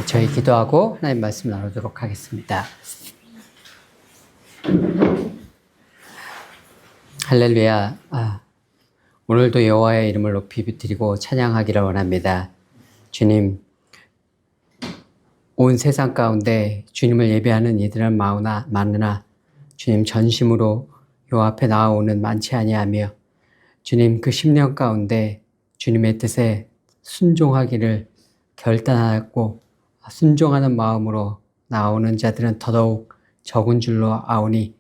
저희 기도하고 하나님 말씀 나누도록 하겠습니다. 할렐루야. 오늘도 여호와의 이름을 높이 드리고 찬양하기를 원합니다. 주님, 온 세상 가운데 주님을 예배하는 이들은 많으나 주님 전심으로 여호와 앞에 나아오는 많지 아니하며 주님 그 10년 가운데 주님의 뜻에 순종하기를 결단하고 순종하는 마음으로 나오는 자들은 더더욱 적은 줄로 아오니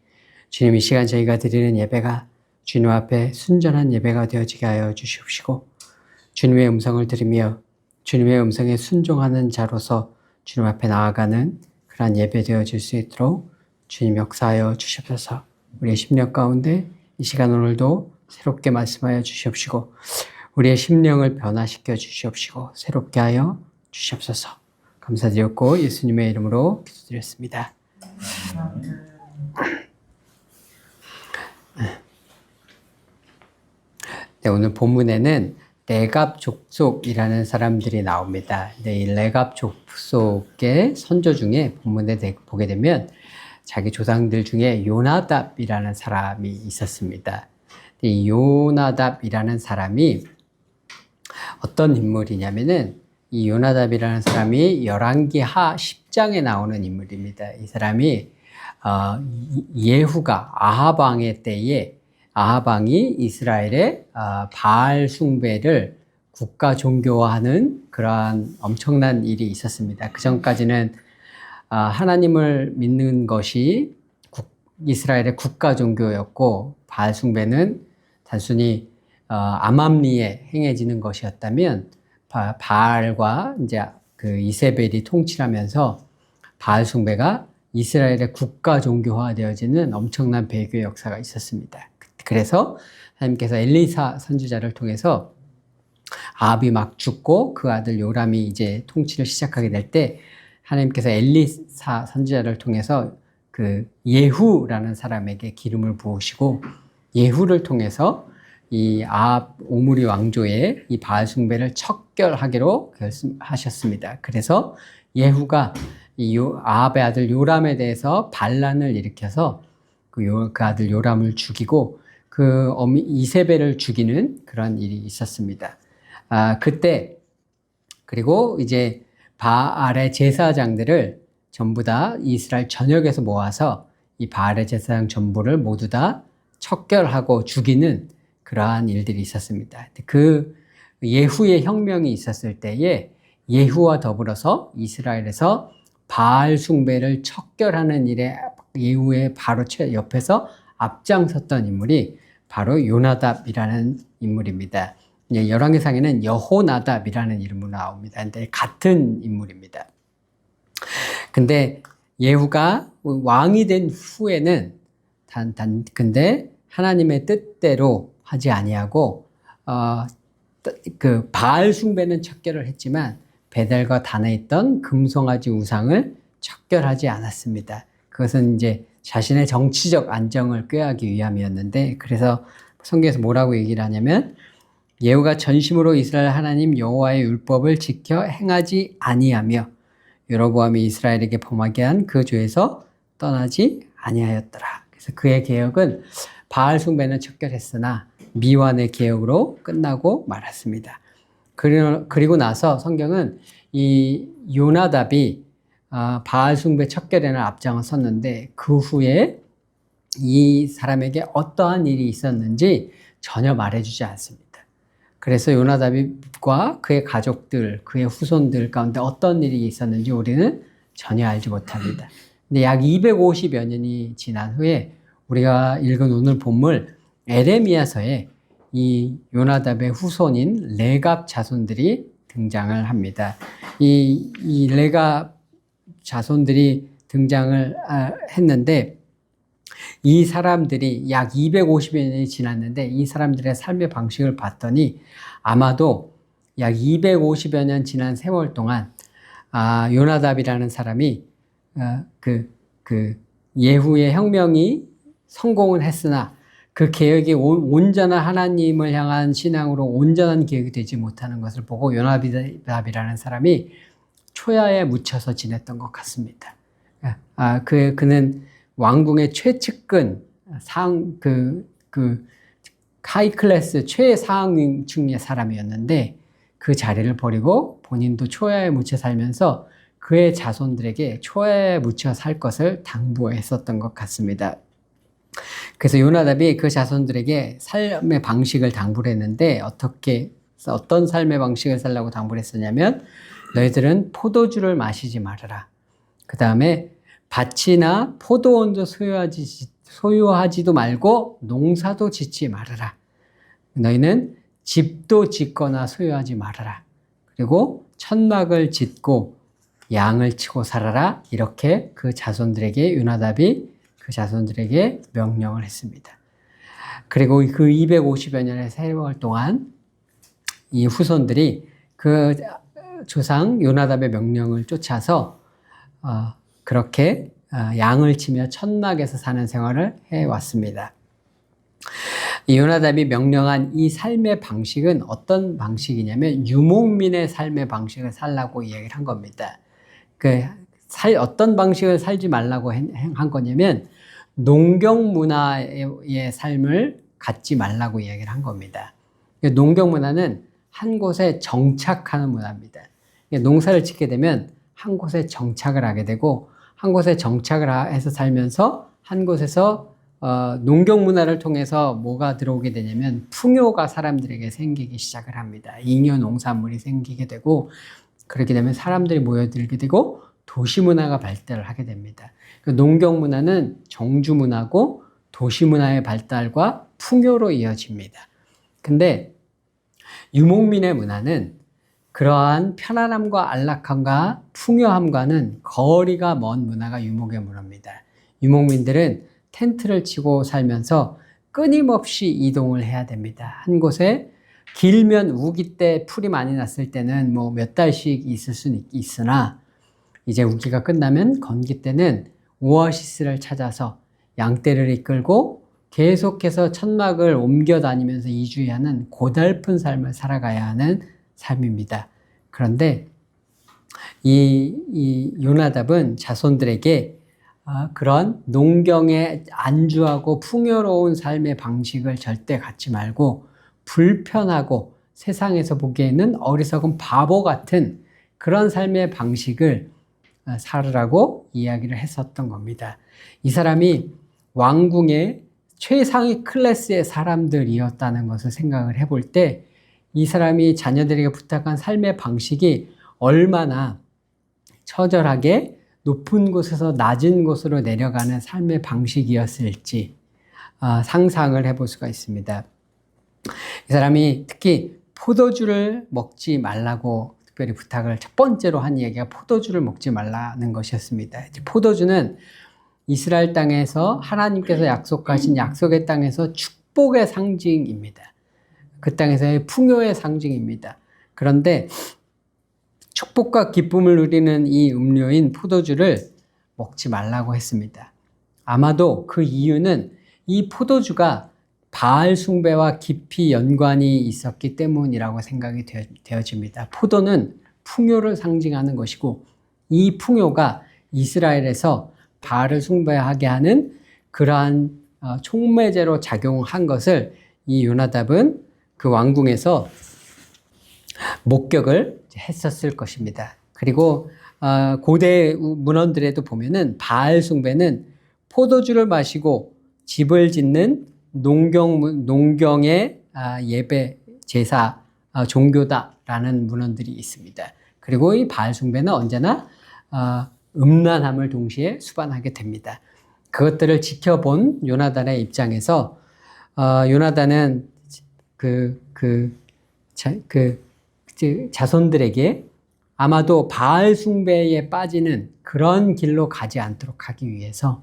주님 이 시간 저희가 드리는 예배가 주님 앞에 순전한 예배가 되어지게 하여 주시옵시고 주님의 음성을 들으며 주님의 음성에 순종하는 자로서 주님 앞에 나아가는 그러한 예배 되어질 수 있도록 주님 역사하여 주시옵소서. 우리의 10년 가운데 이 시간 오늘도 새롭게 말씀하여 주시옵시고 우리의 심령을 변화시켜 주시옵시고 새롭게 하여 주시옵소서. 감사드렸고 예수님의 이름으로 기도드렸습니다. 네, 오늘 본문에는 레갑 족속이라는 사람들이 나옵니다. 네, 이 레갑 족속의 선조 중에 본문에 보게 되면 자기 조상들 중에 요나답이라는 사람이 있었습니다. 이 요나답이라는 사람이 어떤 인물이냐면은 이 요나답이라는 사람이 열왕기하 10장에 나오는 인물입니다. 이 사람이 예후가 아합 왕의 때에 아합 왕이 이스라엘의 바알 숭배를 국가 종교화하는 그러한 엄청난 일이 있었습니다. 그 전까지는 하나님을 믿는 것이 이스라엘의 국가 종교였고 바알 숭배는 단순히 암암리에 행해지는 것이었다면 바알과 이제 그 이세벨이 통치하면서 바알 숭배가 이스라엘의 국가 종교화 되어지는 엄청난 배교의 역사가 있었습니다. 그래서 하나님께서 엘리사 선지자를 통해서 아합이 막 죽고 그 아들 요람이 이제 통치를 시작하게 될 때 하나님께서 엘리사 선지자를 통해서 그 예후라는 사람에게 기름을 부으시고 예후를 통해서 이 아합 오므리 왕조의 이 바알 숭배를 척결하기로 결심하셨습니다. 그래서 예후가 이 아합의 아들 요람에 대해서 반란을 일으켜서 그 아들 요람을 죽이고 그 어미 이세벨을 죽이는 그런 일이 있었습니다. 그때 그리고 이제 바알의 제사장들을 전부 다 이스라엘 전역에서 모아서 이 바알의 제사장 전부를 모두 다 척결하고 죽이는 그러한 일들이 있었습니다. 그 예후의 혁명이 있었을 때에 예후와 더불어서 이스라엘에서 바알 숭배를 척결하는 일에 예후의 바로 옆에서 앞장섰던 인물이 바로 요나답이라는 인물입니다. 열왕기상에는 여호나답이라는 이름으로 나옵니다. 근데 같은 인물입니다. 근데 예후가 왕이 된 후에는 근데 하나님의 뜻대로 하지 아니하고 그 바알 숭배는 척결을 했지만 베델과 단에 있던 금송아지 우상을 척결하지 않았습니다. 그것은 이제 자신의 정치적 안정을 꾀하기 위함이었는데 그래서 성경에서 뭐라고 얘기를 하냐면 예후가 전심으로 이스라엘 하나님 여호와의 율법을 지켜 행하지 아니하며 여로보암이 이스라엘에게 범하게 한 그 죄에서 떠나지 아니하였더라. 그래서 그의 개혁은 바알 숭배는 척결했으나 미완의 개혁으로 끝나고 말았습니다. 그리고 나서 성경은 이 요나답이 바알 숭배 척결에는 앞장을 섰는데 그 후에 이 사람에게 어떠한 일이 있었는지 전혀 말해주지 않습니다. 그래서 요나답과 그의 가족들, 그의 후손들 가운데 어떤 일이 있었는지 우리는 전혀 알지 못합니다. 근데 약 250여 년이 지난 후에 우리가 읽은 오늘 본문 에레미야서에 이 요나답의 후손인 레갑 자손들이 등장을 합니다. 이 레갑 자손들이 등장을 했는데 이 사람들이 약 250여 년이 지났는데 이 사람들의 삶의 방식을 봤더니 아마도 약 250여 년 지난 세월 동안 요나답이라는 사람이 예후의 혁명이 성공을 했으나 그 개혁이 온전한 하나님을 향한 신앙으로 온전한 개혁이 되지 못하는 것을 보고 요나답이라는 사람이 초야에 묻혀서 지냈던 것 같습니다. 그는 왕궁의 최측근 하이 클래스 최상층의 사람이었는데 그 자리를 버리고 본인도 초야에 묻혀 살면서 그의 자손들에게 초야에 묻혀 살 것을 당부했었던 것 같습니다. 그래서 요나답이 그 자손들에게 삶의 방식을 당부를 했는데 어떤 삶의 방식을 살라고 당부를 했었냐면 너희들은 포도주를 마시지 말아라. 그 다음에 밭이나 포도원도 소유하지도 말고 농사도 짓지 말아라. 너희는 집도 짓거나 소유하지 말아라. 그리고 천막을 짓고 양을 치고 살아라. 이렇게 그 요나답이 그 자손들에게 명령을 했습니다. 그리고 그 250여 년의 세월 동안 이 후손들이 그 조상 요나답의 명령을 쫓아서 그렇게 양을 치며 천막에서 사는 생활을 해왔습니다. 이 요나답이 명령한 이 삶의 방식은 어떤 방식이냐면 유목민의 삶의 방식을 살라고 이야기를 한 겁니다. 어떤 방식을 살지 말라고 한 거냐면 농경 문화의 삶을 갖지 말라고 이야기를 한 겁니다. 농경 문화는 한 곳에 정착하는 문화입니다. 농사를 짓게 되면 한 곳에 정착을 하게 되고 한 곳에 정착을 해서 살면서 한 곳에서 농경 문화를 통해서 뭐가 들어오게 되냐면 풍요가 사람들에게 생기기 시작을 합니다. 잉여 농산물이 생기게 되고 그렇게 되면 사람들이 모여들게 되고 도시 문화가 발달을 하게 됩니다. 농경 문화는 정주 문화고 도시 문화의 발달과 풍요로 이어집니다. 근데 유목민의 문화는 그러한 편안함과 안락함과 풍요함과는 거리가 먼 문화가 유목의 문화입니다. 유목민들은 텐트를 치고 살면서 끊임없이 이동을 해야 됩니다. 한 곳에 길면 우기 때 풀이 많이 났을 때는 뭐 몇 달씩 있을 수는 있으나 이제 우기가 끝나면 건기 때는 오아시스를 찾아서 양떼를 이끌고 계속해서 천막을 옮겨 다니면서 이주하는 고달픈 삶을 살아가야 하는 삶입니다. 그런데 이 요나답은 자손들에게 그런 농경에 안주하고 풍요로운 삶의 방식을 절대 갖지 말고 불편하고 세상에서 보기에는 어리석은 바보 같은 그런 삶의 방식을 살으라고 이야기를 했었던 겁니다. 이 사람이 왕궁의 최상위 클래스의 사람들이었다는 것을 생각을 해볼 때 이 사람이 자녀들에게 부탁한 삶의 방식이 얼마나 처절하게 높은 곳에서 낮은 곳으로 내려가는 삶의 방식이었을지 상상을 해볼 수가 있습니다. 이 사람이 특히 포도주를 먹지 말라고 특별히 부탁을 첫 번째로 한 이야기가 포도주를 먹지 말라는 것이었습니다. 포도주는 이스라엘 땅에서 하나님께서 약속하신 약속의 땅에서 축복의 상징입니다. 그 땅에서의 풍요의 상징입니다. 그런데 축복과 기쁨을 누리는 이 음료인 포도주를 먹지 말라고 했습니다. 아마도 그 이유는 이 포도주가 바알 숭배와 깊이 연관이 있었기 때문이라고 생각이 되어집니다. 포도는 풍요를 상징하는 것이고 이 풍요가 이스라엘에서 바알을 숭배하게 하는 그러한 촉매제로 작용한 것을 이 요나답은 그 왕궁에서 목격을 했었을 것입니다. 그리고 고대 문헌들에도 보면은 바알 숭배는 포도주를 마시고 집을 짓는 농경의 예배, 제사, 종교다라는 문헌들이 있습니다. 그리고 이 바알 숭배는 언제나 음란함을 동시에 수반하게 됩니다. 그것들을 지켜본 요나단의 입장에서 요나단은 자손들에게 아마도 바알 숭배에 빠지는 그런 길로 가지 않도록 하기 위해서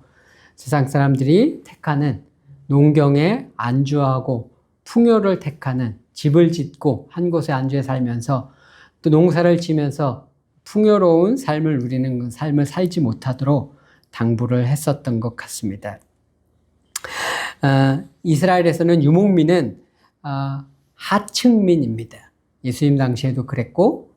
세상 사람들이 택하는 농경에 안주하고 풍요를 택하는 집을 짓고 한 곳에 안주해 살면서 또 농사를 지면서 풍요로운 삶을 누리는 삶을 살지 못하도록 당부를 했었던 것 같습니다. 이스라엘에서는 유목민은 하층민입니다. 예수님 당시에도 그랬고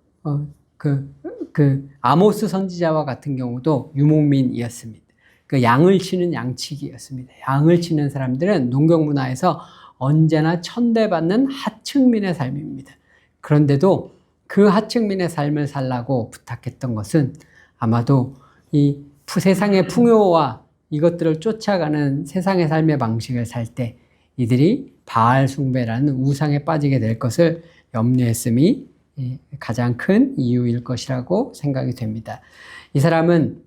그 아모스 선지자와 같은 경우도 유목민이었습니다. 그 양을 치는 양치기였습니다. 양을 치는 사람들은 농경 문화에서 언제나 천대받는 하층민의 삶입니다. 그런데도 그 하층민의 삶을 살라고 부탁했던 것은 아마도 이 세상의 풍요와 이것들을 쫓아가는 세상의 삶의 방식을 살 때 이들이 바알 숭배라는 우상에 빠지게 될 것을 염려했음이 가장 큰 이유일 것이라고 생각이 됩니다. 이 사람은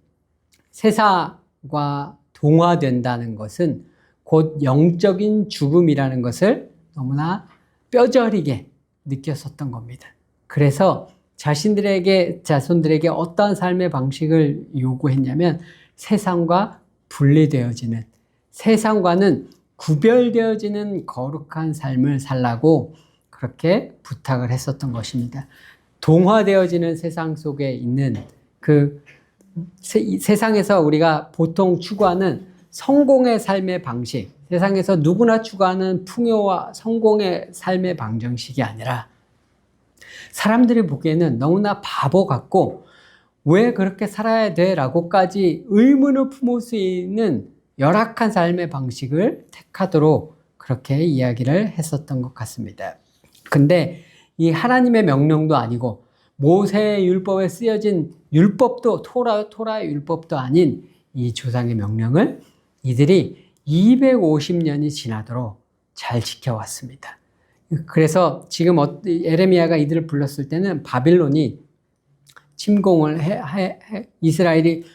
세상과 동화된다는 것은 곧 영적인 죽음이라는 것을 너무나 뼈저리게 느꼈었던 겁니다. 그래서 자손들에게 어떠한 삶의 방식을 요구했냐면 세상과 분리되어지는, 세상과는 구별되어지는 거룩한 삶을 살라고 그렇게 부탁을 했었던 것입니다. 동화되어지는 세상 속에 있는 그 세상에서 우리가 보통 추구하는 성공의 삶의 방식, 세상에서 누구나 추구하는 풍요와 성공의 삶의 방정식이 아니라 사람들이 보기에는 너무나 바보 같고 왜 그렇게 살아야 돼? 라고까지 의문을 품을 수 있는 열악한 삶의 방식을 택하도록 그렇게 이야기를 했었던 것 같습니다. 근데 이 하나님의 명령도 아니고 모세의 율법에 쓰여진 율법도 토라의 율법도 아닌 이 조상의 명령을 이들이 250년이 지나도록 잘 지켜왔습니다. 그래서 지금 에레미야가 이들을 불렀을 때는 바빌론이 침공을 이스라엘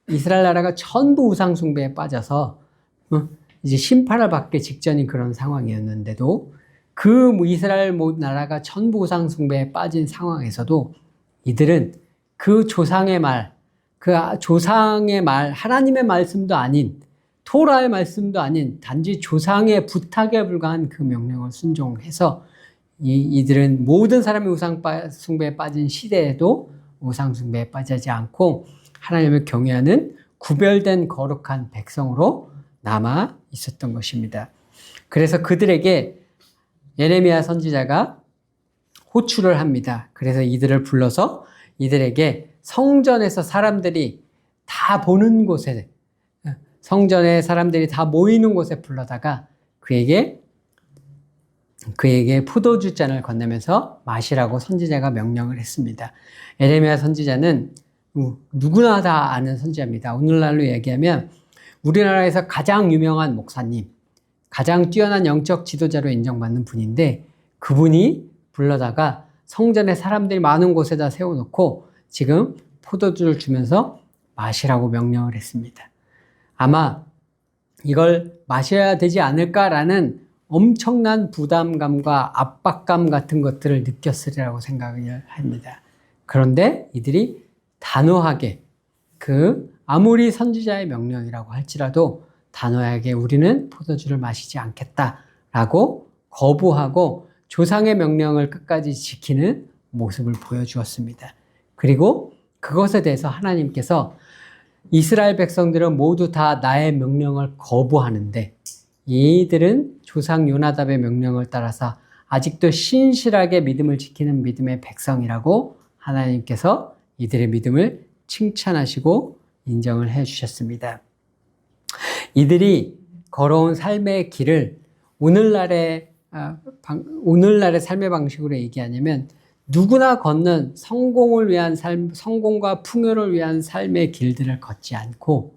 나라가 전부 우상 숭배에 빠져서 이제 심판을 받기 직전인 그런 상황이었는데도 그 이스라엘 나라가 전부 우상 숭배에 빠진 상황에서도 이들은 그 조상의 말, 하나님의 말씀도 아닌 토라의 말씀도 아닌 단지 조상의 부탁에 불과한 그 명령을 순종해서 이들은 모든 사람이 우상 숭배에 빠진 시대에도 우상 숭배에 빠지지 않고 하나님을 경외하는 구별된 거룩한 백성으로 남아 있었던 것입니다. 그래서 그들에게 예레미야 선지자가 호출을 합니다. 그래서 이들을 불러서 이들에게 성전에서 사람들이 다 보는 곳에, 성전에 사람들이 다 모이는 곳에 불러다가 그에게 포도주 잔을 건네면서 마시라고 선지자가 명령을 했습니다. 예레미야 선지자는 누구나 다 아는 선지자입니다. 오늘날로 얘기하면 우리나라에서 가장 유명한 목사님, 가장 뛰어난 영적 지도자로 인정받는 분인데 그분이 불러다가 성전에 사람들이 많은 곳에다 세워놓고 지금 포도주를 주면서 마시라고 명령을 했습니다. 아마 이걸 마셔야 되지 않을까라는 엄청난 부담감과 압박감 같은 것들을 느꼈으리라고 생각을 합니다. 그런데 이들이 단호하게 아무리 선지자의 명령이라고 할지라도 단호하게 우리는 포도주를 마시지 않겠다라고 거부하고 조상의 명령을 끝까지 지키는 모습을 보여주었습니다. 그리고 그것에 대해서 하나님께서 이스라엘 백성들은 모두 다 나의 명령을 거부하는데 이들은 조상 요나답의 명령을 따라서 아직도 신실하게 믿음을 지키는 믿음의 백성이라고 하나님께서 이들의 믿음을 칭찬하시고 인정을 해 주셨습니다. 이들이 걸어온 삶의 길을 오늘날의 삶의 방식으로 얘기하냐면 누구나 걷는 성공을 위한 삶, 성공과 풍요를 위한 삶의 길들을 걷지 않고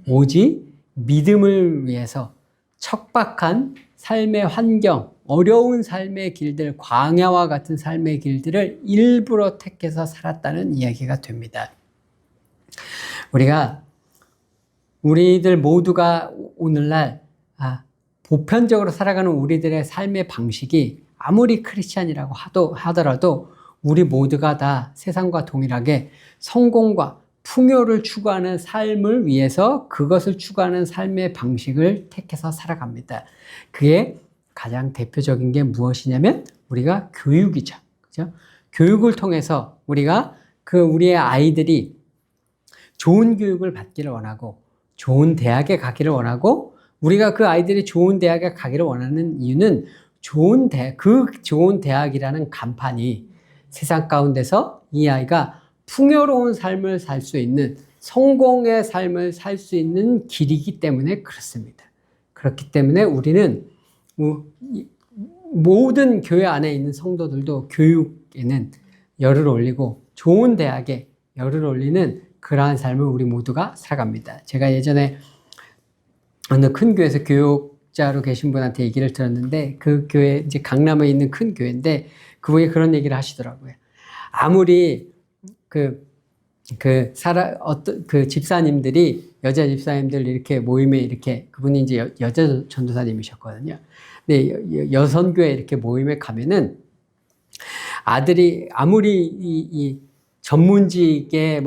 오직 믿음을 위해서 척박한 삶의 환경, 어려운 삶의 길들, 광야와 같은 삶의 길들을 일부러 택해서 살았다는 이야기가 됩니다. 우리들 모두가 오늘날 보편적으로 살아가는 우리들의 삶의 방식이 아무리 크리스찬이라고 하더라도 우리 모두가 다 세상과 동일하게 성공과 풍요를 추구하는 삶을 위해서 그것을 추구하는 삶의 방식을 택해서 살아갑니다. 그게 가장 대표적인 게 무엇이냐면 우리가 교육이죠. 그죠? 교육을 통해서 우리의 아이들이 좋은 교육을 받기를 원하고 좋은 대학에 가기를 원하고 우리가 그 아이들이 좋은 대학에 가기를 원하는 이유는 그 좋은 대학이라는 간판이 세상 가운데서 이 아이가 풍요로운 삶을 살 수 있는, 성공의 삶을 살 수 있는 길이기 때문에 그렇습니다. 그렇기 때문에 우리는 모든 교회 안에 있는 성도들도 교육에는 열을 올리고 좋은 대학에 열을 올리는 그러한 삶을 우리 모두가 살아갑니다. 제가 예전에 어느 큰 교회에서 교육자로 계신 분한테 얘기를 들었는데, 그 교회 이제 강남에 있는 큰 교회인데 그분이 그런 얘기를 하시더라고요. 아무리 그 집사님들이, 여자 집사님들 이렇게 모임에 이렇게, 그분이 이제 여자 전도사님이셨거든요. 근데 여선교회 이렇게 모임에 가면은 아들이 아무리 이 전문직에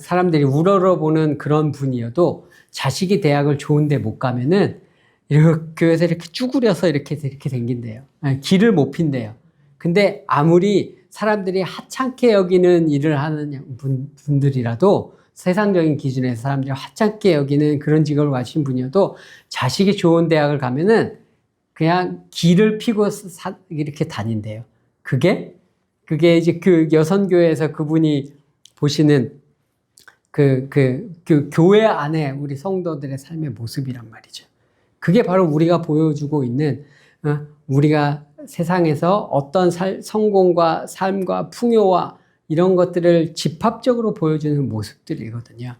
사람들이 우러러보는 그런 분이어도 자식이 대학을 좋은데 못 가면은 이렇게 교회에서 이렇게 쭈그려서 이렇게 생긴대요. 길을 못 핀대요. 근데 아무리 사람들이 하찮게 여기는 일을 하는 분들이라도, 세상적인 기준에서 사람들이 하찮게 여기는 그런 직업을 가진 분이어도 자식이 좋은 대학을 가면은 그냥 길을 피고 이렇게 다닌대요. 그게 이제 그 여선교회에서 그분이 보시는 그 교회 안에 우리 성도들의 삶의 모습이란 말이죠. 그게 바로 우리가 보여주고 있는, 우리가 세상에서 어떤 성공과 삶과 풍요와 이런 것들을 집합적으로 보여주는 모습들이거든요.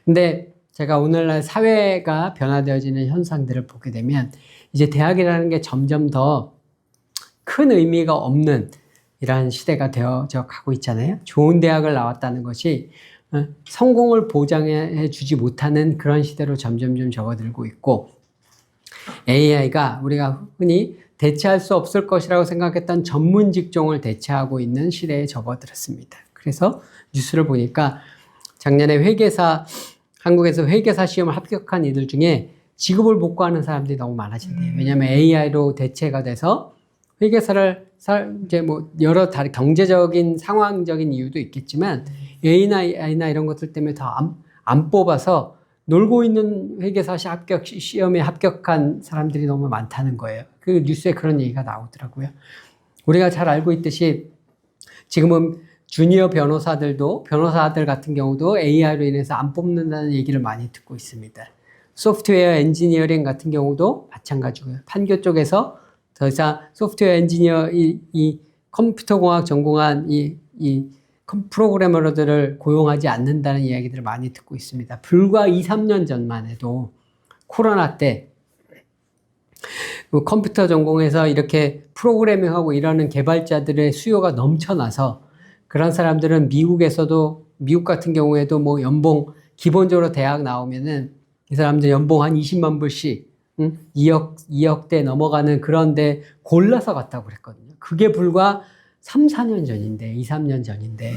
근데 제가 오늘날 사회가 변화되어지는 현상들을 보게 되면 이제 대학이라는 게 점점 더 큰 의미가 없는 이러한 시대가 되어져 가고 있잖아요. 좋은 대학을 나왔다는 것이 성공을 보장해 주지 못하는 그런 시대로 점점 접어들고 있고, AI가 우리가 흔히 대체할 수 없을 것이라고 생각했던 전문 직종을 대체하고 있는 시대에 접어들었습니다. 그래서 뉴스를 보니까 작년에 한국에서 회계사 시험을 합격한 이들 중에 직업을 못 구하는 사람들이 너무 많아진대요. 왜냐하면 AI로 대체가 돼서 회계사를 이제 여러 다른 경제적인 상황적인 이유도 있겠지만 AI나 이런 것들 때문에 더 안 뽑아서 놀고 있는 회계사 시험에 합격한 사람들이 너무 많다는 거예요. 그 뉴스에 그런 얘기가 나오더라고요. 우리가 잘 알고 있듯이 지금은 주니어 변호사들 같은 경우도 AI로 인해서 안 뽑는다는 얘기를 많이 듣고 있습니다. 소프트웨어 엔지니어링 같은 경우도 마찬가지고요. 판교 쪽에서 더 이상 소프트웨어 엔지니어, 이 컴퓨터공학 전공한 이 프로그래머들을 고용하지 않는다는 이야기들을 많이 듣고 있습니다. 불과 2, 3년 전만 해도 코로나 때 컴퓨터 전공에서 이렇게 프로그래밍하고 이러는 개발자들의 수요가 넘쳐나서 그런 사람들은 미국 같은 경우에도 연봉, 기본적으로 대학 나오면은 이 사람들 연봉 한 20만 불씩 2억대 넘어가는 그런데 골라서 갔다고 그랬거든요. 그게 불과 3, 4년 전인데, 2, 3년 전인데,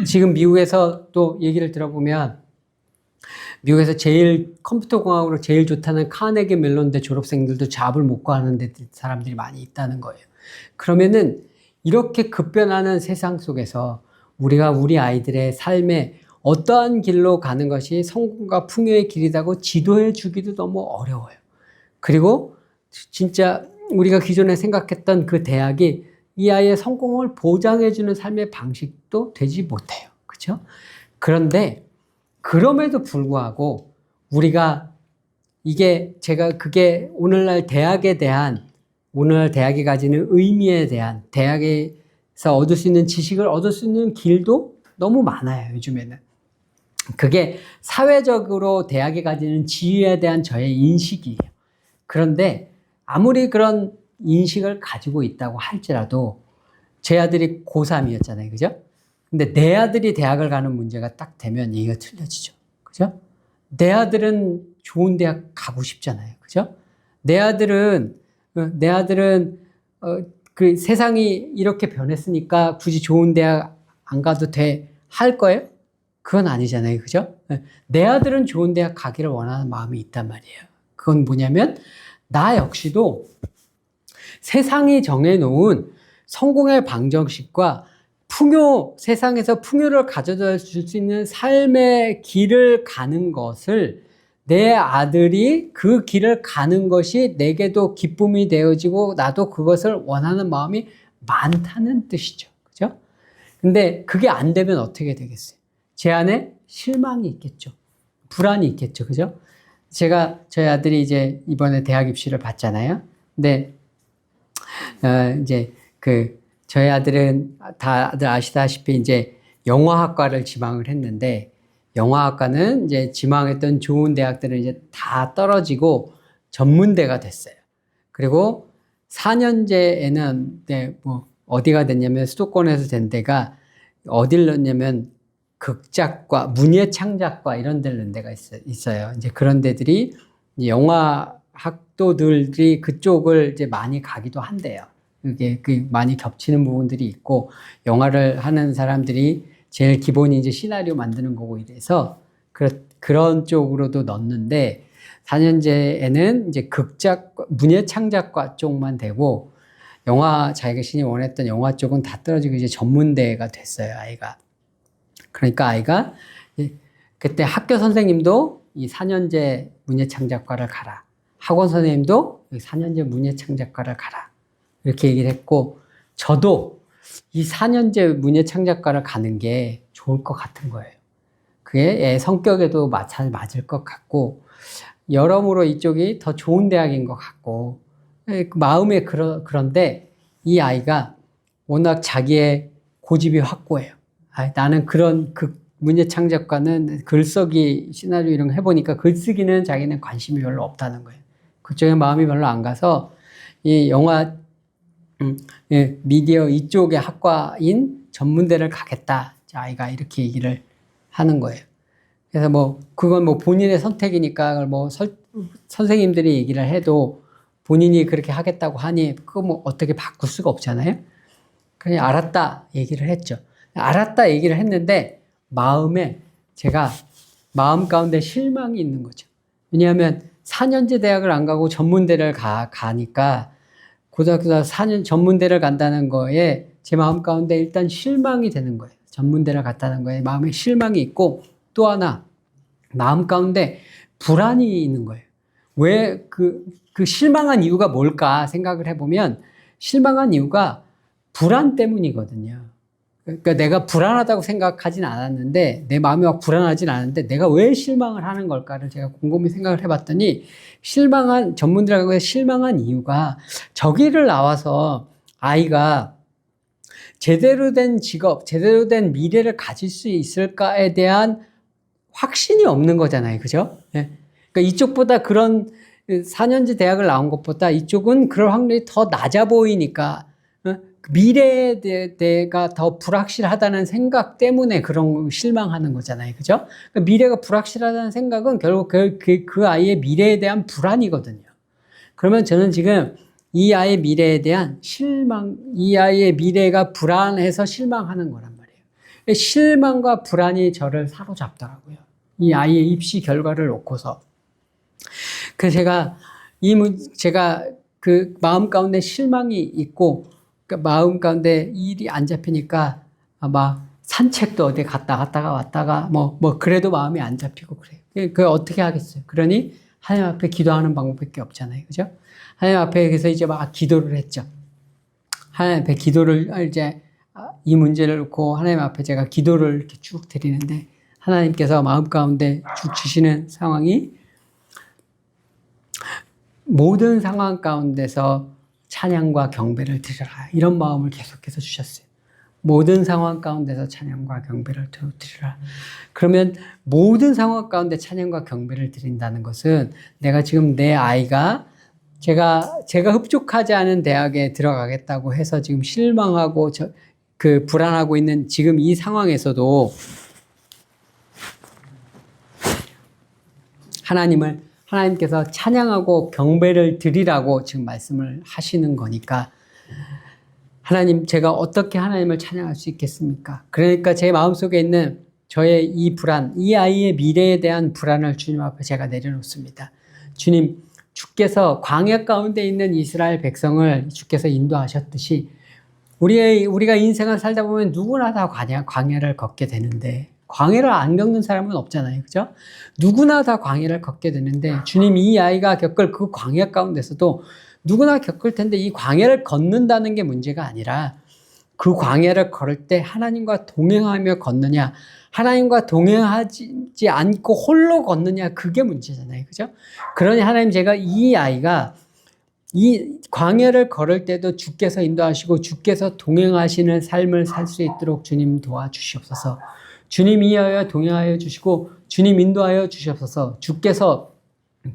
지금 미국에서 또 얘기를 들어보면, 미국에서 컴퓨터공학으로 제일 좋다는 카네기 멜론대 졸업생들도 잡을 못 구하는 사람들이 많이 있다는 거예요. 그러면은, 이렇게 급변하는 세상 속에서 우리가 우리 아이들의 삶에 어떠한 길로 가는 것이 성공과 풍요의 길이라고 지도해 주기도 너무 어려워요. 그리고 진짜 우리가 기존에 생각했던 그 대학이 이 아이의 성공을 보장해주는 삶의 방식도 되지 못해요. 그렇죠? 그런데 그럼에도 불구하고 우리가 그게 오늘날 대학이 가지는 의미에 대한, 대학에서 얻을 수 있는 지식을 얻을 수 있는 길도 너무 많아요, 요즘에는. 그게 사회적으로 대학이 가지는 지위에 대한 저의 인식이에요. 그런데 아무리 그런 인식을 가지고 있다고 할지라도 제 아들이 고3이었잖아요. 그죠? 근데 내 아들이 대학을 가는 문제가 딱 되면 얘기가 틀려지죠. 그죠? 내 아들은 좋은 대학 가고 싶잖아요. 그죠? 내 아들은 그 세상이 이렇게 변했으니까 굳이 좋은 대학 안 가도 돼 할 거예요? 그건 아니잖아요. 그죠? 내 아들은 좋은 대학 가기를 원하는 마음이 있단 말이에요. 그건 뭐냐면 나 역시도 세상이 정해놓은 성공의 방정식과 세상에서 풍요를 가져다 줄 수 있는 삶의 길을 가는 것을, 내 아들이 그 길을 가는 것이 내게도 기쁨이 되어지고 나도 그것을 원하는 마음이 많다는 뜻이죠. 그죠? 근데 그게 안 되면 어떻게 되겠어요? 제 안에 실망이 있겠죠. 불안이 있겠죠. 그죠? 저희 아들이 이제 이번에 대학 입시를 봤잖아요. 근데, 이제 저희 아들은 다들 아시다시피 이제 영화학과를 지망을 했는데, 영화학과는 이제 지망했던 좋은 대학들은 이제 다 떨어지고 전문대가 됐어요. 그리고 4년제에는 뭐 어디가 됐냐면 수도권에서 된 데가 어딜 넣냐면 극작과 문예창작과 이런 데를 넣은 데가 있어요. 이제 그런 데들이 영화 학도들이 그쪽을 이제 많이 가기도 한대요. 그게 많이 겹치는 부분들이 있고, 영화를 하는 사람들이 제일 기본이 이제 시나리오 만드는 거고 이래서 그런 쪽으로도 넣는데, 4년제에는 이제 극작, 문예창작과 쪽만 되고, 자기가 신이 원했던 영화 쪽은 다 떨어지고 이제 전문대가 됐어요, 아이가. 그러니까 아이가 그때 학교 선생님도 이 4년제 문예창작과를 가라. 학원 선생님도 4년제 문예창작과를 가라. 이렇게 얘기를 했고, 저도 이 4년제 문예창작과를 가는 게 좋을 것 같은 거예요. 그게 애 성격에도 잘 맞을 것 같고, 여러모로 이쪽이 더 좋은 대학인 것 같고, 마음에 그런데 이 아이가 워낙 자기의 고집이 확고해요. 나는 그런 문예창작과는 글쓰기 시나리오 이런 거 해보니까 글쓰기는 자기는 관심이 별로 없다는 거예요. 그쪽에 마음이 별로 안 가서 이 영화 미디어 이쪽의 학과인 전문대를 가겠다. 아이가 이렇게 얘기를 하는 거예요. 그래서 그건 본인의 선택이니까 선생님들이 얘기를 해도 본인이 그렇게 하겠다고 하니 그거 어떻게 바꿀 수가 없잖아요. 그냥 알았다 얘기를 했죠. 알았다 얘기를 했는데 제가 마음 가운데 실망이 있는 거죠. 왜냐하면 4년제 대학을 안 가고 전문대를 가니까 고등학교 4년 전문대를 간다는 거에 제 마음 가운데 일단 실망이 되는 거예요. 전문대를 갔다는 거에 마음에 실망이 있고, 또 하나 마음 가운데 불안이 있는 거예요. 왜 그 실망한 이유가 뭘까 생각을 해보면, 실망한 이유가 불안 때문이거든요. 그러니까 내가 불안하다고 생각하진 않았는데, 내 마음이 막 불안하진 않은데, 내가 왜 실망을 하는 걸까를 제가 곰곰이 생각을 해봤더니, 전문대라고 해서 실망한 이유가, 저기를 나와서 아이가 제대로 된 직업, 제대로 된 미래를 가질 수 있을까에 대한 확신이 없는 거잖아요. 그죠? 네. 그러니까 이쪽보다 4년제 대학을 나온 것보다 이쪽은 그럴 확률이 더 낮아 보이니까, 미래에 대해가 더 불확실하다는 생각 때문에 그런 실망하는 거잖아요. 그죠? 그러니까 미래가 불확실하다는 생각은 결국 그 아이의 미래에 대한 불안이거든요. 그러면 저는 지금 이 아이의 미래에 대한 이 아이의 미래가 불안해서 실망하는 거란 말이에요. 실망과 불안이 저를 사로잡더라고요. 이 아이의 입시 결과를 놓고서. 그래서 제가 그 마음 가운데 실망이 있고, 마음 가운데 일이 안 잡히니까 아마 산책도 어디 갔다가 왔다가 그래도 마음이 안 잡히고 그래요. 그 어떻게 하겠어요? 그러니 하나님 앞에 기도하는 방법밖에 없잖아요. 그죠? 하나님 앞에서 이제 막 기도를 했죠. 하나님 앞에 기도를 이제 이 문제를 놓고 하나님 앞에 제가 기도를 이렇게 쭉 드리는데, 하나님께서 마음 가운데 주시는 상황이, 모든 상황 가운데서 찬양과 경배를 드려라. 이런 마음을 계속해서 주셨어요. 모든 상황 가운데서 찬양과 경배를 드리라. 그러면 모든 상황 가운데 찬양과 경배를 드린다는 것은, 내가 지금 내 아이가 제가 흡족하지 않은 대학에 들어가겠다고 해서 지금 실망하고 불안하고 있는 지금 이 상황에서도 하나님께서 찬양하고 경배를 드리라고 지금 말씀을 하시는 거니까, 하나님, 제가 어떻게 하나님을 찬양할 수 있겠습니까? 그러니까 제 마음속에 있는 저의 이 불안, 이 아이의 미래에 대한 불안을 주님 앞에 제가 내려놓습니다. 주님, 주께서 광야 가운데 있는 이스라엘 백성을 주께서 인도하셨듯이, 우리가 인생을 살다 보면 누구나 다 광야를 걷게 되는데, 광야를 안 겪는 사람은 없잖아요. 그죠? 누구나 다 광야를 걷게 되는데, 주님, 이 아이가 겪을 그 광야 가운데서도 누구나 겪을 텐데, 이 광야를 걷는다는 게 문제가 아니라, 그 광야를 걸을 때 하나님과 동행하며 걷느냐, 하나님과 동행하지 않고 홀로 걷느냐, 그게 문제잖아요. 그죠? 그러니 하나님, 제가 이 아이가 이 광야를 걸을 때도 주께서 인도하시고 주께서 동행하시는 삶을 살 수 있도록 주님 도와주시옵소서. 주님 이하여 동행하여 주시고 주님 인도하여 주시옵소서. 주께서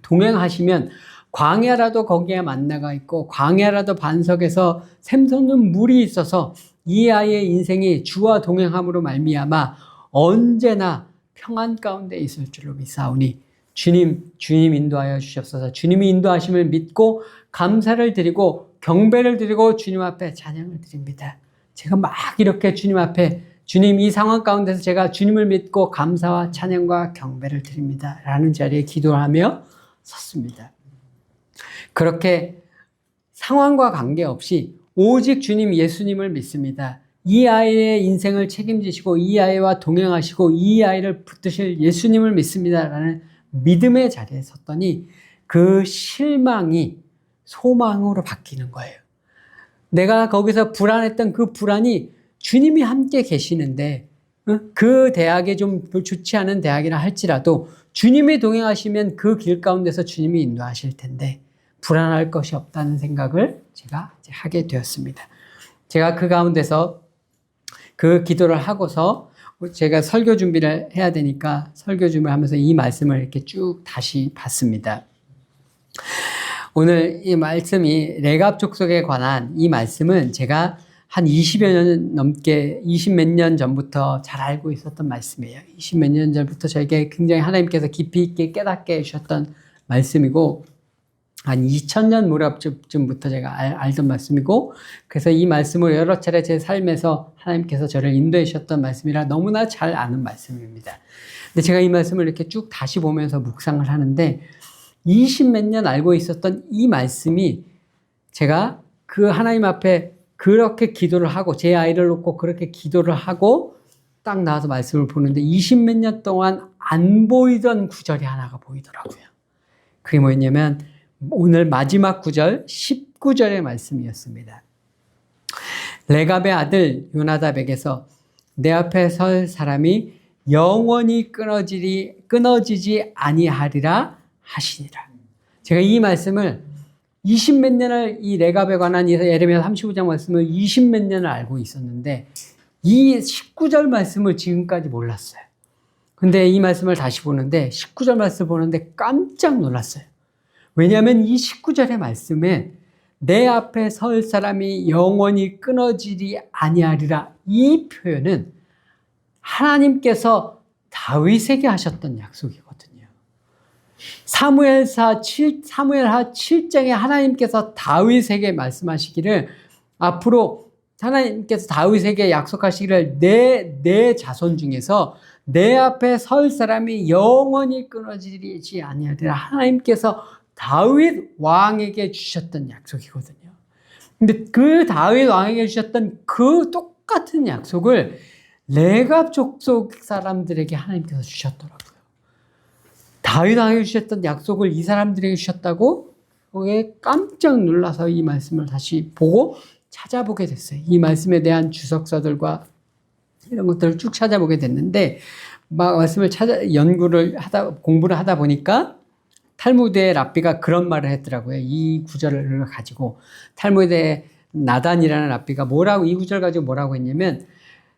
동행하시면 광야라도 거기에 만나가 있고 광야라도 반석에서 샘솟는 물이 있어서 이 아이의 인생이 주와 동행함으로 말미암아 언제나 평안 가운데 있을 줄로 믿사오니 주님 인도하여 주시옵소서. 주님이 인도하심을 믿고 감사를 드리고 경배를 드리고 주님 앞에 찬양을 드립니다. 제가 막 이렇게 주님 앞에, 주님 이 상황 가운데서 제가 주님을 믿고 감사와 찬양과 경배를 드립니다 라는 자리에 기도하며 섰습니다. 그렇게 상황과 관계없이 오직 주님 예수님을 믿습니다. 이 아이의 인생을 책임지시고 이 아이와 동행하시고 이 아이를 붙드실 예수님을 믿습니다 라는 믿음의 자리에 섰더니 그 실망이 소망으로 바뀌는 거예요. 내가 거기서 불안했던 그 불안이 주님이 함께 계시는데 그 대학이 좀 좋지 않은 대학이라 할지라도 주님이 동행하시면 그 길 가운데서 주님이 인도하실 텐데 불안할 것이 없다는 생각을 제가 하게 되었습니다. 제가 그 가운데서 그 기도를 하고서 제가 설교 준비를 해야 되니까 설교 준비를 하면서 이 말씀을 이렇게 쭉 다시 봤습니다. 오늘 이 말씀이 레갑 족속에 관한 이 말씀은 제가 한 20여 년 넘게 20 몇 년 전부터 잘 알고 있었던 말씀이에요. 20 몇 년 전부터 저에게 굉장히 하나님께서 깊이 있게 깨닫게 해주셨던 말씀이고 한 2000년 무렵쯤부터 제가 알던 말씀이고 그래서 이 말씀을 여러 차례 제 삶에서 하나님께서 저를 인도해 주셨던 말씀이라 너무나 잘 아는 말씀입니다. 근데 제가 이 말씀을 이렇게 쭉 다시 보면서 묵상을 하는데 20 몇 년 알고 있었던 이 말씀이 제가 그 하나님 앞에 그렇게 기도를 하고 제 아이를 놓고 그렇게 기도를 하고 딱 나와서 말씀을 보는데 20 몇 년 동안 안 보이던 구절이 하나가 보이더라고요. 그게 뭐였냐면 오늘 마지막 구절 19절의 말씀이었습니다. 레갑의 아들 요나답에게서 내 앞에 설 사람이 영원히 끊어지지 아니하리라 하시니라. 제가 이 말씀을 20 몇 년을 이 레갑에 관한 예레미야 35장 말씀을 20 몇 년을 알고 있었는데 이 19절 말씀을 지금까지 몰랐어요. 근데 이 말씀을 다시 보는데 19절 말씀을 보는데 깜짝 놀랐어요. 왜냐하면 이 19절의 말씀에 내 앞에 설 사람이 영원히 끊어지지 아니하리라 이 표현은 하나님께서 다윗에게 하셨던 약속이거든요. 사무엘하 7장에 하나님께서 다윗에게 말씀하시기를 앞으로 하나님께서 다윗에게 약속하시기를 내 자손 중에서 내 앞에 설 사람이 영원히 끊어지지 아니하리라 하나님께서 다윗 왕에게 주셨던 약속이거든요. 근데 그 다윗 왕에게 주셨던 그 똑같은 약속을 레갑 족속 사람들에게 하나님께서 주셨더라고요. 다윗 왕에게 주셨던 약속을 이 사람들에게 주셨다고 거기에 깜짝 놀라서 이 말씀을 다시 보고 찾아보게 됐어요. 이 말씀에 대한 주석서들과 이런 것들을 쭉 찾아보게 됐는데 말씀을 공부를 하다 보니까 탈무드의 랍비가 그런 말을 했더라고요. 이 구절을 가지고 탈무드의 나단이라는 랍비가 이 구절 가지고 뭐라고 했냐면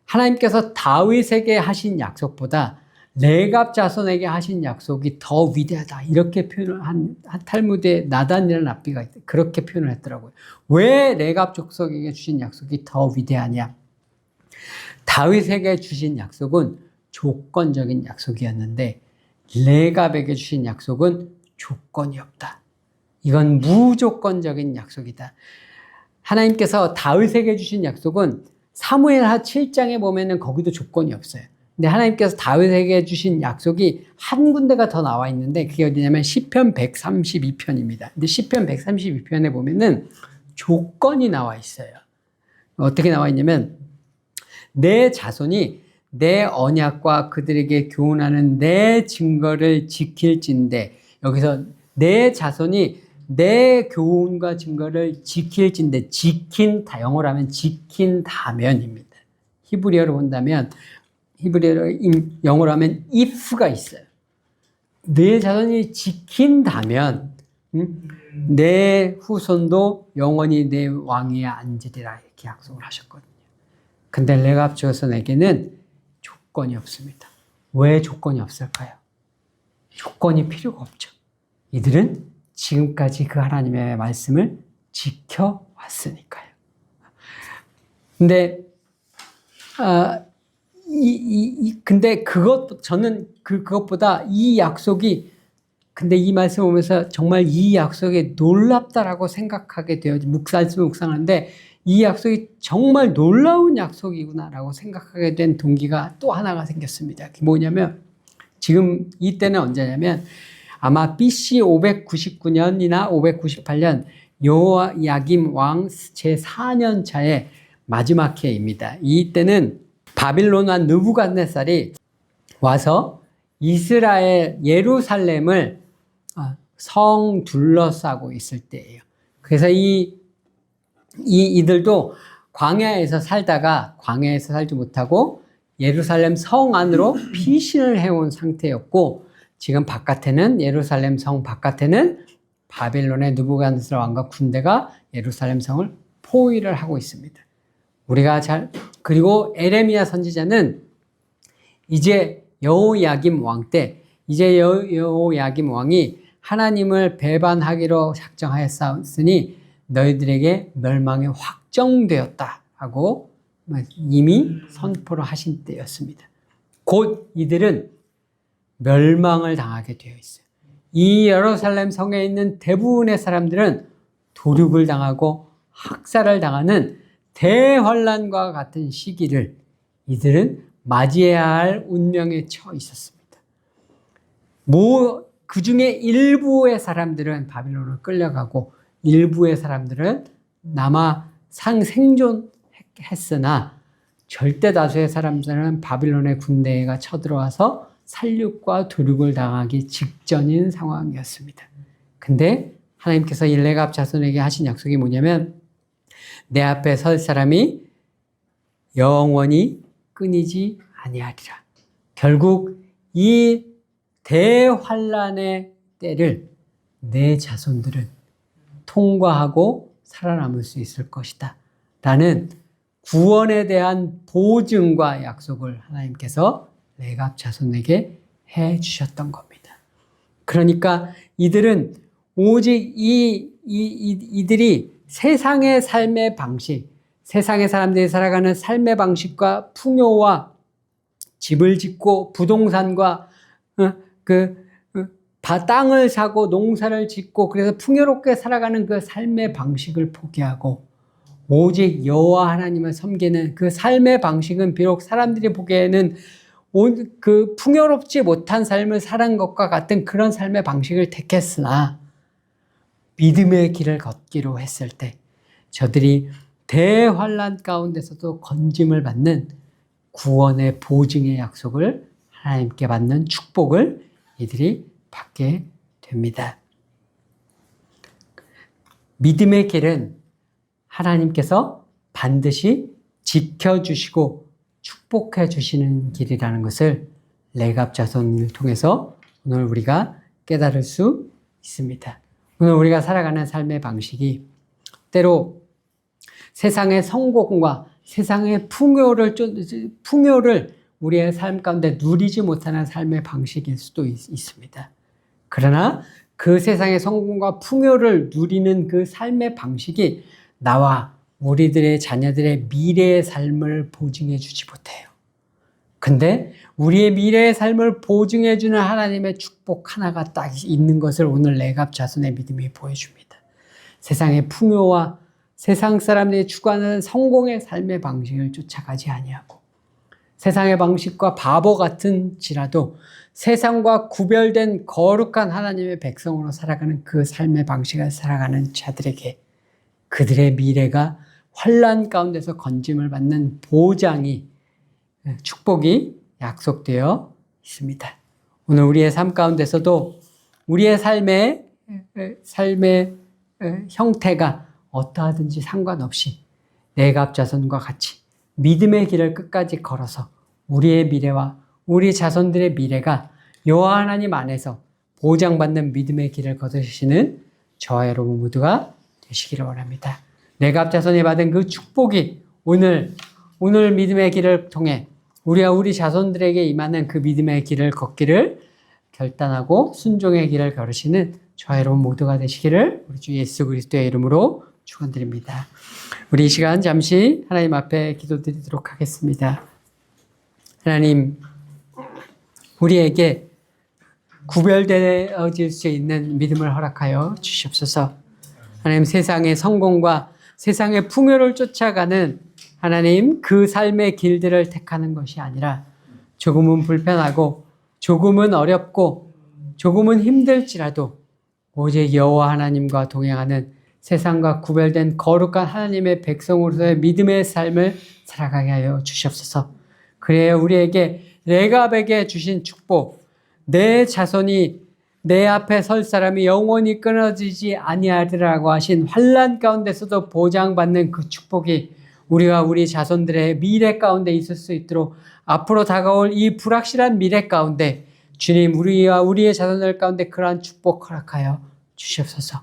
하나님께서 다윗에게 하신 약속보다 레갑 자손에게 하신 약속이 더 위대하다. 이렇게 표현을 한 탈무드의 나단이라는 랍비가 그렇게 표현을 했더라고요. 왜 레갑 족속에게 주신 약속이 더 위대하냐? 다윗에게 주신 약속은 조건적인 약속이었는데 레갑에게 주신 약속은 조건이 없다. 이건 무조건적인 약속이다. 하나님께서 다윗에게 주신 약속은 사무엘하 7장에 보면은 거기도 조건이 없어요. 근데 하나님께서 다윗에게 주신 약속이 한 군데가 더 나와 있는데 그게 어디냐면 시편 132편입니다. 근데 시편 132편에 보면은 조건이 나와 있어요. 어떻게 나와 있냐면 내 자손이 내 언약과 그들에게 교훈하는 내 증거를 지킬진대. 여기서 내 자손이 내 교훈과 증거를 지킬진데, 영어로 하면 지킨다면입니다. 히브리어로 본다면, 영어로 하면 if가 있어요. 내 자손이 지킨다면 내 후손도 영원히 내 왕위에 앉으리라, 이렇게 약속을 하셨거든요. 근데 레갑 자손에게는 조건이 없습니다. 왜 조건이 없을까요? 조건이 필요가 없죠. 이들은 지금까지 그 하나님의 말씀을 지켜왔으니까요. 근데 근데 저는 그것보다 이 약속이, 근데 이 말씀 보면서 정말 이 약속이 놀랍다라고 생각하게 되어, 묵상하는데 이 약속이 정말 놀라운 약속이구나라고 생각하게 된 동기가 또 하나가 생겼습니다. 그게 뭐냐면, 지금 이때는 언제냐면 아마 BC 599년이나 598년 여호야김 왕 제4년 차의 마지막 해입니다. 이때는 바빌론 왕 느부갓네살이 와서 이스라엘 예루살렘을 성 둘러싸고 있을 때예요. 그래서 이들도 광야에서 살지 못하고 예루살렘 성 안으로 피신을 해온 상태였고, 지금 예루살렘 성 바깥에는 바빌론의 느부갓네살 왕과 군대가 예루살렘 성을 포위를 하고 있습니다. 그리고 에레미야 선지자는 이제 여호야김 왕 때, 이제 여호야김 왕이 하나님을 배반하기로 작정하였으니 너희들에게 멸망이 확정되었다라고 이미 선포를 하신 때였습니다. 곧 이들은 멸망을 당하게 되어 있어요. 이 예루살렘 성에 있는 대부분의 사람들은 도륙을 당하고 학살을 당하는 대환란과 같은 시기를 이들은 맞이해야 할 운명에 처해 있었습니다. 그 중에 일부의 사람들은 바빌론으로 끌려가고 일부의 사람들은 남아 생존했으나 절대 다수의 사람들은 바빌론의 군대가 쳐들어와서 살육과 도륙을 당하기 직전인 상황이었습니다. 근데 하나님께서 이 레갑 자손에게 하신 약속이 뭐냐면, 내 앞에 설 사람이 영원히 끊이지 아니하리라. 결국 이 대환란의 때를 내 자손들은 통과하고 살아남을 수 있을 것이다 라는 구원에 대한 보증과 약속을 하나님께서 레갑 자손에게 해 주셨던 겁니다. 그러니까 이들은 오직 이들이 세상의 삶의 방식, 세상의 사람들이 살아가는 삶의 방식과 풍요와 집을 짓고 부동산과 땅을 사고 농사를 짓고 그래서 풍요롭게 살아가는 그 삶의 방식을 포기하고 오직 여호와 하나님을 섬기는 그 삶의 방식은 비록 사람들이 보기에는 그 풍요롭지 못한 삶을 사는 것과 같은 그런 삶의 방식을 택했으나 믿음의 길을 걷기로 했을 때 저들이 대환란 가운데서도 건짐을 받는 구원의 보증의 약속을 하나님께 받는 축복을 이들이 받게 됩니다. 믿음의 길은 하나님께서 반드시 지켜주시고 축복해 주시는 길이라는 것을 레갑 자손을 통해서 오늘 우리가 깨달을 수 있습니다. 오늘 우리가 살아가는 삶의 방식이 때로 세상의 성공과 세상의 풍요를 우리의 삶 가운데 누리지 못하는 삶의 방식일 수도 있습니다. 그러나 그 세상의 성공과 풍요를 누리는 그 삶의 방식이 나와 우리들의 자녀들의 미래의 삶을 보증해 주지 못해요. 근데 우리의 미래의 삶을 보증해 주는 하나님의 축복 하나가 딱 있는 것을 오늘 레갑 자손의 믿음이 보여줍니다. 세상의 풍요와 세상 사람들이 추구하는 성공의 삶의 방식을 쫓아가지 아니하고 세상의 방식과 바보 같은지라도 세상과 구별된 거룩한 하나님의 백성으로 살아가는 그 삶의 방식을 살아가는 자들에게 그들의 미래가 환난 가운데서 건짐을 받는 보장이, 축복이 약속되어 있습니다. 오늘 우리의 삶 가운데서도 우리의 삶에 삶의 형태가 어떠하든지 상관없이 레갑 자손과 같이 믿음의 길을 끝까지 걸어서 우리의 미래와 우리 자손들의 미래가 여호와 하나님 안에서 보장받는 믿음의 길을 걸으시는 저와 여러분 모두가 되시기를 원합니다. 레갑 자손이 받은 그 축복이 오늘 믿음의 길을 통해 우리와 우리 자손들에게 임하는 그 믿음의 길을 걷기를 결단하고 순종의 길을 걸으시는 저와 여러분 모두가 되시기를 우리 주 예수 그리스도의 이름으로 축원드립니다. 우리 이 시간 잠시 하나님 앞에 기도드리도록 하겠습니다. 하나님, 우리에게 구별되어질 수 있는 믿음을 허락하여 주시옵소서. 하나님, 세상의 성공과 세상의 풍요를 쫓아가는 하나님 그 삶의 길들을 택하는 것이 아니라 조금은 불편하고 조금은 어렵고 조금은 힘들지라도 오직 여호와 하나님과 동행하는 세상과 구별된 거룩한 하나님의 백성으로서의 믿음의 삶을 살아가게 하여 주시옵소서. 그래야 우리에게 레갑에게 주신 축복, 내 자손이 내 앞에 설 사람이 영원히 끊어지지 아니하리라고 하신 환난 가운데서도 보장받는 그 축복이 우리와 우리 자손들의 미래 가운데 있을 수 있도록 앞으로 다가올 이 불확실한 미래 가운데 주님, 우리와 우리의 자손들 가운데 그러한 축복 허락하여 주시옵소서.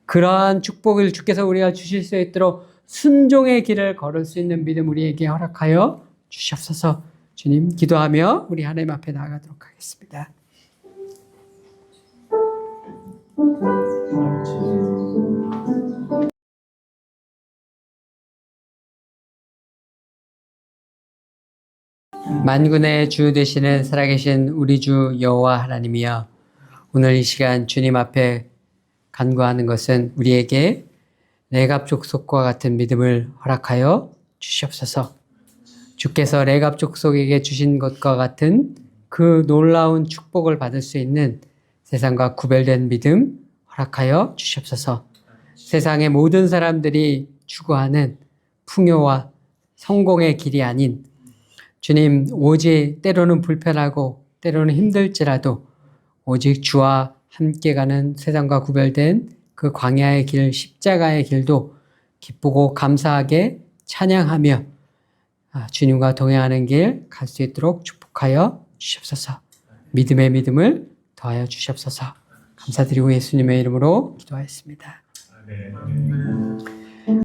그러한 축복을 주께서 우리가 주실 수 있도록 순종의 길을 걸을 수 있는 믿음 우리에게 허락하여 주시옵소서. 주님, 기도하며 우리 하나님 앞에 나아가도록 하겠습니다. 만군의 주 되시는 살아계신 우리 주 여호와 하나님이여, 오늘 이 시간 주님 앞에 간구하는 것은 우리에게 레갑 족속과 같은 믿음을 허락하여 주시옵소서. 주께서 레갑 족속에게 주신 것과 같은 그 놀라운 축복을 받을 수 있는 세상과 구별된 믿음 허락하여 주시옵소서. 세상의 모든 사람들이 추구하는 풍요와 성공의 길이 아닌 주님, 오직 때로는 불편하고 때로는 힘들지라도 오직 주와 함께 가는 세상과 구별된 그 광야의 길, 십자가의 길도 기쁘고 감사하게 찬양하며 주님과 동행하는 길 갈 수 있도록 축복하여 주시옵소서. 믿음의 믿음을 더하여 주시옵소서. 감사드리고 예수님의 이름으로 기도하였습니다.